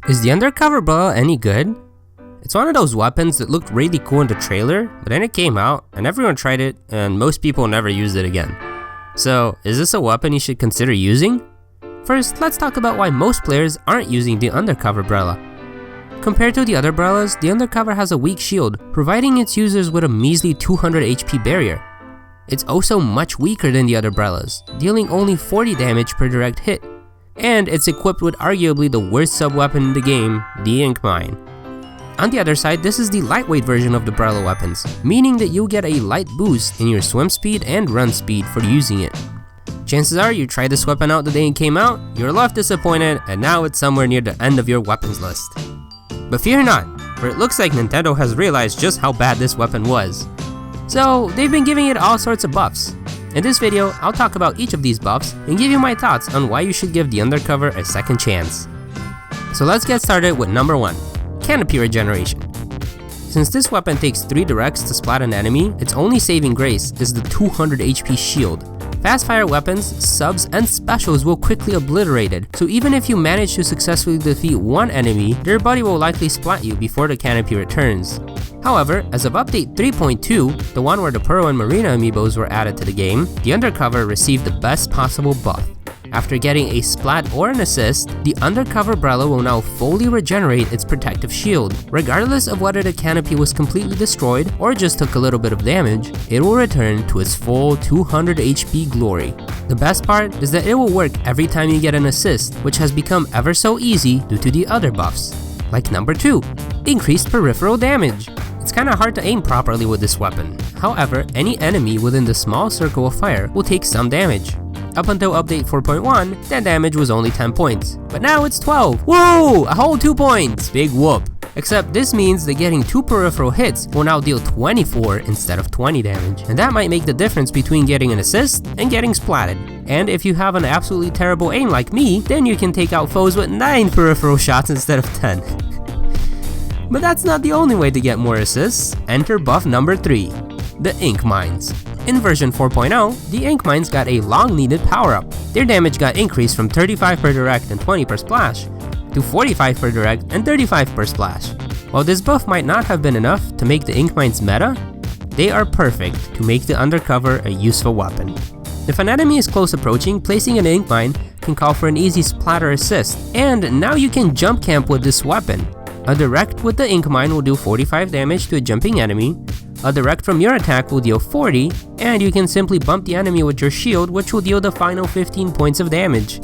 Is the Undercover Brella any good? It's one of those weapons that looked really cool in the trailer, but then it came out and everyone tried it and most people never used it again. So, is this a weapon you should consider using? First, let's talk about why most players aren't using the Undercover Brella. Compared to the other Brellas, the Undercover has a weak shield, providing its users with a measly 200 HP barrier. It's also much weaker than the other Brellas, dealing only 40 damage per direct hit. And it's equipped with arguably the worst sub-weapon in the game, the Inkmine. On the other side, this is the lightweight version of the Brella weapons, meaning that you'll get a light boost in your swim speed and run speed for using it. Chances are you tried this weapon out the day it came out, you're left disappointed, and now it's somewhere near the end of your weapons list. But fear not, for it looks like Nintendo has realized just how bad this weapon was. So they've been giving it all sorts of buffs. In this video, I'll talk about each of these buffs and give you my thoughts on why you should give the Undercover a second chance. So let's get started with number 1, Canopy Regeneration. Since this weapon takes 3 directs to splat an enemy, its only saving grace is the 200 HP shield. Fast fire weapons, subs, and specials will quickly obliterate it, so even if you manage to successfully defeat one enemy, their body will likely splat you before the canopy returns. However, as of update 3.2, the one where the Pearl and Marina amiibos were added to the game, the Undercover received the best possible buff. After getting a splat or an assist, the Undercover Brella will now fully regenerate its protective shield. Regardless of whether the canopy was completely destroyed or just took a little bit of damage, it will return to its full 200 HP glory. The best part is that it will work every time you get an assist, which has become ever so easy due to the other buffs. Like number 2, increased peripheral damage. It's kinda hard to aim properly with this weapon. However, any enemy within the small circle of fire will take some damage. Up until update 4.1, that damage was only 10 points, but now it's 12. Whoa! A whole 2 points! Big whoop! Except this means that getting 2 peripheral hits will now deal 24 instead of 20 damage, and that might make the difference between getting an assist and getting splatted. And if you have an absolutely terrible aim like me, then you can take out foes with 9 peripheral shots instead of 10. But that's not the only way to get more assists. Enter buff number 3, the Inkmines. In version 4.0, the Inkmines got a long-needed power-up. Their damage got increased from 35 per direct and 20 per splash, to 45 per direct and 35 per splash. While this buff might not have been enough to make the Inkmines meta, they are perfect to make the Undercover a useful weapon. If an enemy is close approaching, placing an Inkmine can call for an easy splatter assist, and now you can jump camp with this weapon. A direct with the Inkmine will do 45 damage to a jumping enemy, a direct from your attack will deal 40, and you can simply bump the enemy with your shield, which will deal the final 15 points of damage.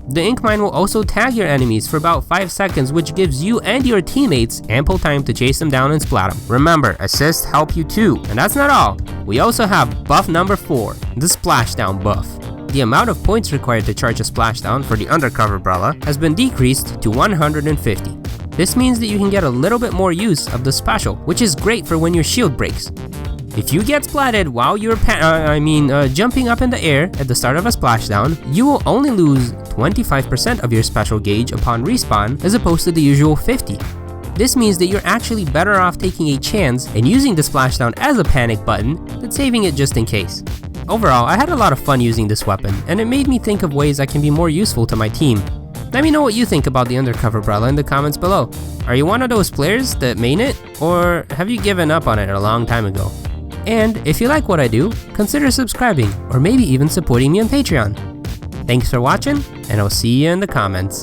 The Inkmine will also tag your enemies for about 5 seconds, which gives you and your teammates ample time to chase them down and splat them. Remember, assists help you too. And that's not all. We also have buff number 4, the Splashdown buff. The amount of points required to charge a Splashdown for the Undercover Brella has been decreased to 150. This means that you can get a little bit more use of the special, which is great for when your shield breaks. If you get splatted while you're jumping up in the air at the start of a splashdown, you will only lose 25% of your special gauge upon respawn as opposed to the usual 50. This means that you're actually better off taking a chance and using the splashdown as a panic button than saving it just in case. Overall, I had a lot of fun using this weapon, and it made me think of ways I can be more useful to my team. Let me know what you think about the Undercover Brella in the comments below. Are you one of those players that main it, or have you given up on it a long time ago? And if you like what I do, consider subscribing or maybe even supporting me on Patreon. Thanks for watching, and I'll see you in the comments.